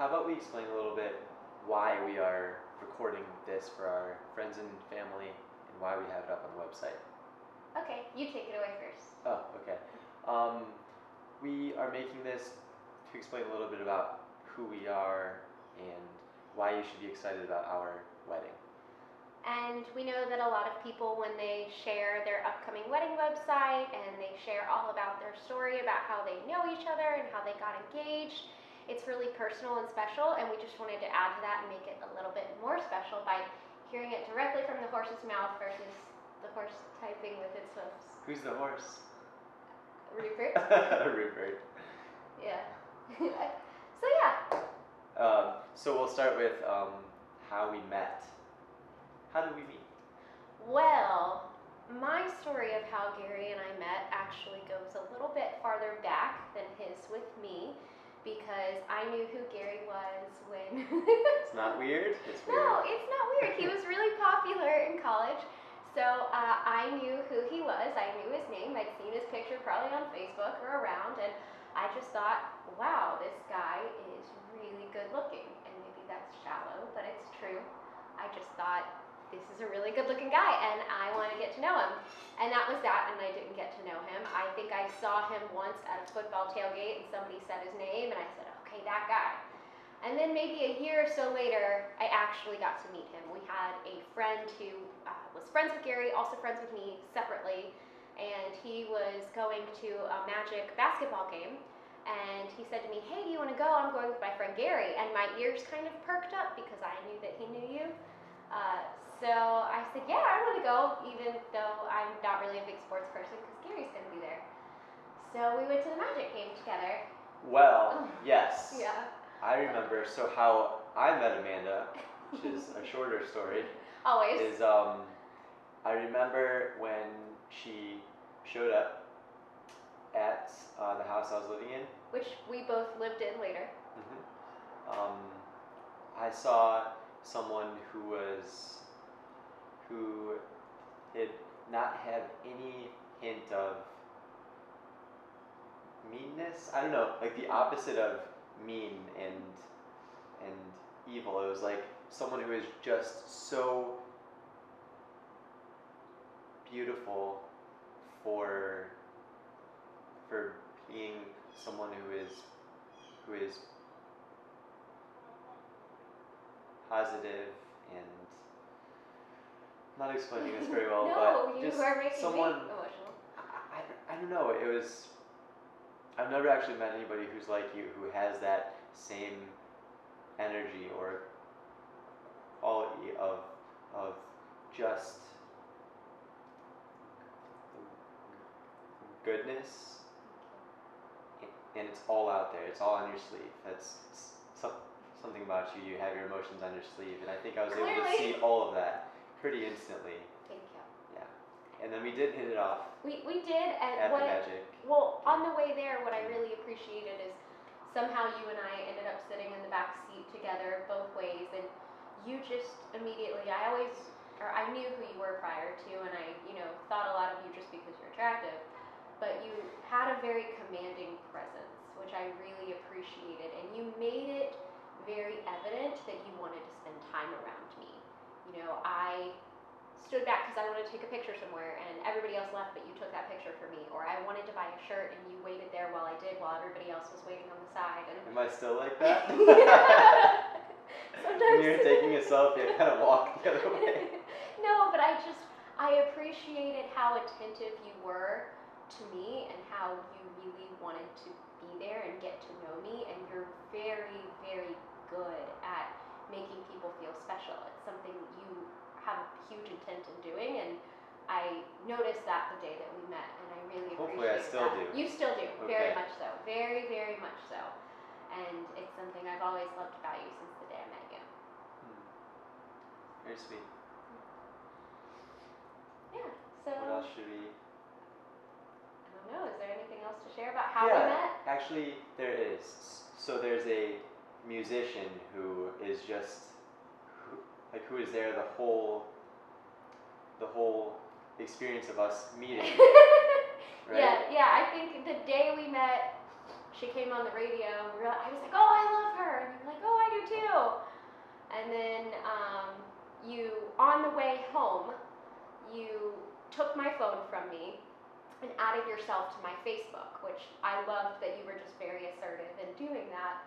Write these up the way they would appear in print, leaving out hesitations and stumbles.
how about we explain a little bit why we are recording this for our friends and family and why we have it up on the website. Okay, you take it away first. Oh, okay. We are making this to explain a little bit about who we are and why you should be excited about our wedding. And we know that a lot of people, when they share their upcoming wedding website and they share all about their story, about how they know each other and how they got engaged, it's really personal and special, and we just wanted to add to that and make it a little bit more special by hearing it directly from the horse's mouth versus the horse typing with its hoofs. Who's the horse? Rupert? Rupert. Yeah. So yeah. So we'll start with how we met. How did we meet? Well, my story of how Gary and I met actually goes a little bit farther back than his with me, because I knew who Gary was when... It's not weird? It's weird. No, it's not weird. He was really popular in college, so I knew who he was. I knew his name. I'd seen his picture probably on Facebook or around, and I just thought, wow, this guy is really good looking. And maybe that's shallow, but it's true. I just thought, this is a really good looking guy, and I want to get to know him. And that was that, and I didn't get to know him. I think I saw him once at a football tailgate, and somebody said his name, and I said, okay, that guy. And then maybe a year or so later, I actually got to meet him. We had a friend who was friends with Gary, also friends with me separately, and he was going to a Magic basketball game, and he said to me, hey, do you want to go? I'm going with my friend Gary. And my ears kind of perked up because I knew that he knew you. So I said, yeah, I want to go, even though I'm not really a big sports person because Gary's going to be there. So we went to the Magic game together. Well, yes. Yeah. I remember. So how I met Amanda, which is a shorter story, Always. is I remember when she showed up at the house I was living in. Which we both lived in later. Mm-hmm. I saw someone who did not have any hint of meanness. I don't know, like the opposite of mean and evil. It was like someone who is just so beautiful for being someone who is positive and not explaining this very well, No, but you just are making someone. me emotional. I don't know. It was. I've never actually met anybody who's like you, who has that same energy or quality of just goodness, and it's all out there. It's all on your sleeve. That's something about you. You have your emotions on your sleeve, and I think I was able to see all of that pretty instantly. Thank you. Yeah, and then we did hit it off. We did, and at the Magic. Well, on the way there, what I really appreciated is somehow you and I ended up sitting in the back seat together both ways, and you just immediately, I knew who you were prior to, and I, thought a lot of you just because you're attractive, but you had a very commanding presence, which I really appreciated, and you made it very evident that you wanted to spend time around me. I stood back because I wanted to take a picture somewhere, and everybody else left, but you took that picture for me. Or I wanted to buy a shirt, and you waited there while I did, while everybody else was waiting on the side. And am I still like that? Sometimes. When you're taking a selfie, I kind of walk the other way. No, but I appreciated how attentive you were to me and how you really wanted to be there and get to know me. And you're very, very good at making people feel special. It's something you have a huge intent in doing, and I noticed that the day that we met, and I really Hopefully I appreciate still that. do. You still do, Okay. very much so, very, very much so, and it's something I've always loved about you since the day I met you. Very sweet. Yeah. So. What else should we? I don't know. Is there anything else to share about how we met? Actually, there is. So there's a musician who is just who is there the whole experience of us meeting. Right? Yeah. I think the day we met, she came on the radio, and I was like, oh, I love her, and you're like, oh, I iPhone from me and added yourself to my Facebook, which I loved that you were just very assertive in doing that.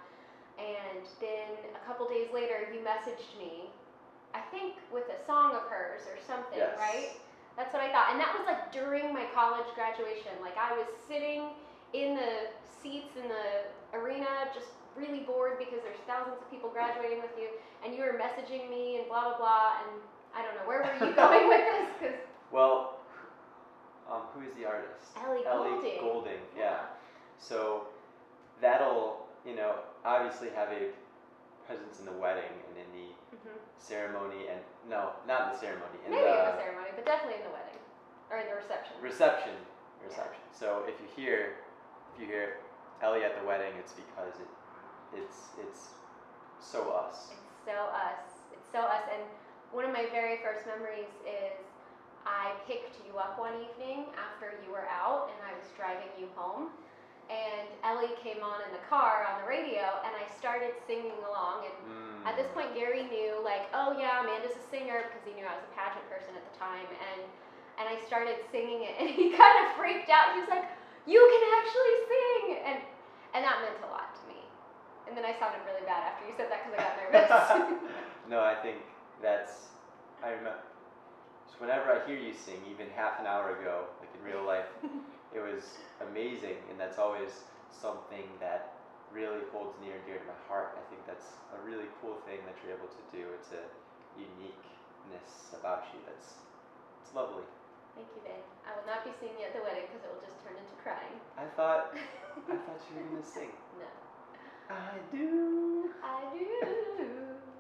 And then a couple days later, you messaged me, I think with a song of hers or something, Yes. right? That's what I thought. And that was like during my college graduation. Like I was sitting in the seats in the arena, just really bored because there's thousands of people graduating with you, and you were messaging me and blah, blah, blah. And I don't know, where were you going with this? 'Cause Well, who is the artist? Ellie Goulding, yeah. So that'll, obviously have a presence in the wedding and in the ceremony, and no, not in the ceremony. Maybe in the ceremony, but definitely in the wedding or in the reception. Reception. Yeah. So if you hear Ellie at the wedding, it's because it's so us. It's so us. And one of my very first memories is I picked you up one evening after you were out, and I was driving you home. And Ellie came on in the car on the radio, and I started singing along. And at this point, Gary knew, like, oh yeah, Amanda's a singer, because he knew I was a pageant person at the time. And I started singing it, and he kind of freaked out. He was like, "You can actually sing!" And that meant a lot to me. And then I sounded really bad after you said that because I got nervous. No, I think I remember. So whenever I hear you sing, even half an hour ago, like in real life, it was amazing, and that's always something that really holds near and dear to my heart. I think that's a really cool thing that you're able to do. It's a uniqueness about you it's lovely. Thank you, babe. I will not be singing at the wedding because it will just turn into crying. I thought you were gonna sing. No. I do. I